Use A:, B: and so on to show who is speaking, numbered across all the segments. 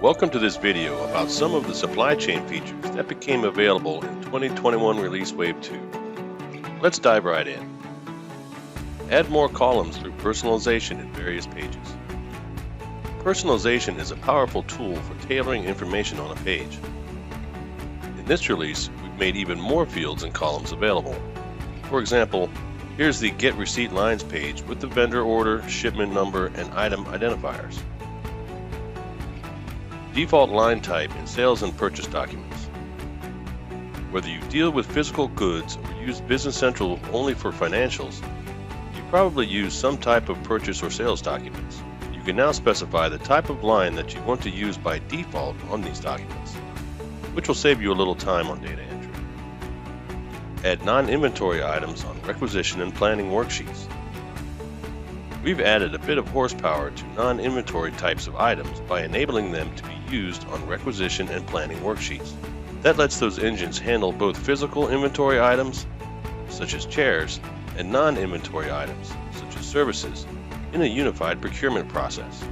A: Welcome to this video about some of the supply chain features that became available in 2021 Release Wave 2. Let's dive right in. Add more columns through personalization in various pages. Personalization is a powerful tool for tailoring information on a page. In this release, we've made even more fields and columns available. For example, here's the Get Receipt Lines page with the vendor order, shipment number, and item identifiers. Default line type in sales and purchase documents. Whether you deal with physical goods or use Business Central only for financials, you probably use some type of purchase or sales documents. You can now specify the type of line that you want to use by default on these documents, which will save you a little time on data entry. Add non-inventory items on requisition and planning worksheets. We've added a bit of horsepower to non-inventory types of items by enabling them to be used on requisition and planning worksheets. That lets those engines handle both physical inventory items, such as chairs, and non-inventory items, such as services, in a unified procurement process.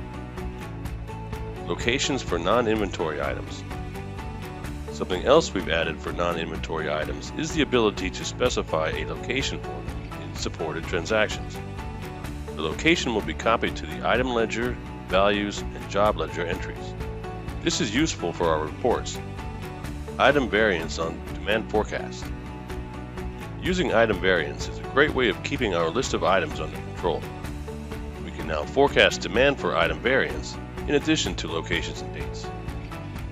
A: Locations for non-inventory items. Something else we've added for non-inventory items is the ability to specify a location for them in supported transactions. The location will be copied to the item ledger, values, and job ledger entries. This is useful for our reports. Item variance on demand forecast. Using item variance is a great way of keeping our list of items under control. We can now forecast demand for item variance in addition to locations and dates.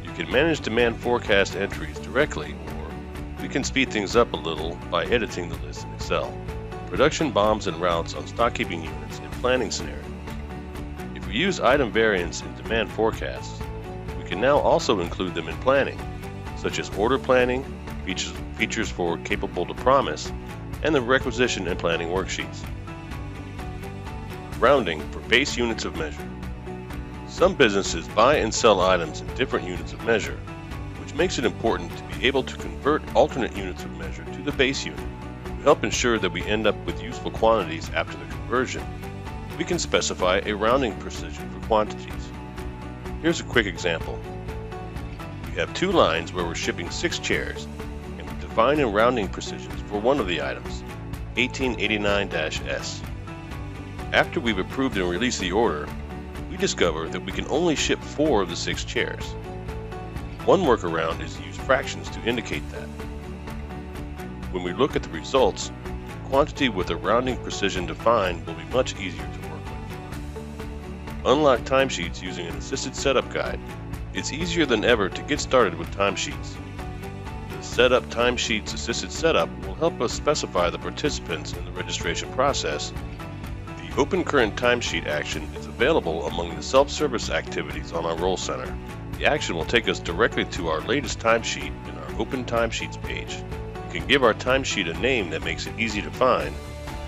A: You can manage demand forecast entries directly, or we can speed things up a little by editing the list in Excel. Production bombs and routes on stock keeping units in planning scenarios. If we use item variance in demand forecasts, we can now also include them in planning, such as order planning, features for capable to promise, and the requisition and planning worksheets. Rounding for base units of measure. Some businesses buy and sell items in different units of measure, which makes it important to be able to convert alternate units of measure to the base unit. To help ensure that we end up with useful quantities after the conversion, we can specify a rounding precision for quantities. Here's a quick example. We have two lines where we're shipping 6 chairs, and we define a rounding precisions for one of the items, 1889-S. After we've approved and released the order, we discover that we can only ship 4 of the 6 chairs. One workaround is to use fractions to indicate that. When we look at the results, the quantity with a rounding precision defined will be much easier to work with. Unlock timesheets using an assisted setup guide. It's easier than ever to get started with timesheets. The Setup Timesheets Assisted Setup will help us specify the participants in the registration process. The Open Current Timesheet action is available among the self-service activities on our Role Center. The action will take us directly to our latest timesheet in our Open Timesheets page. We can give our timesheet a name that makes it easy to find,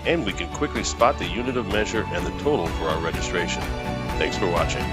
A: and we can quickly spot the unit of measure and the total for our registration. Thanks for watching.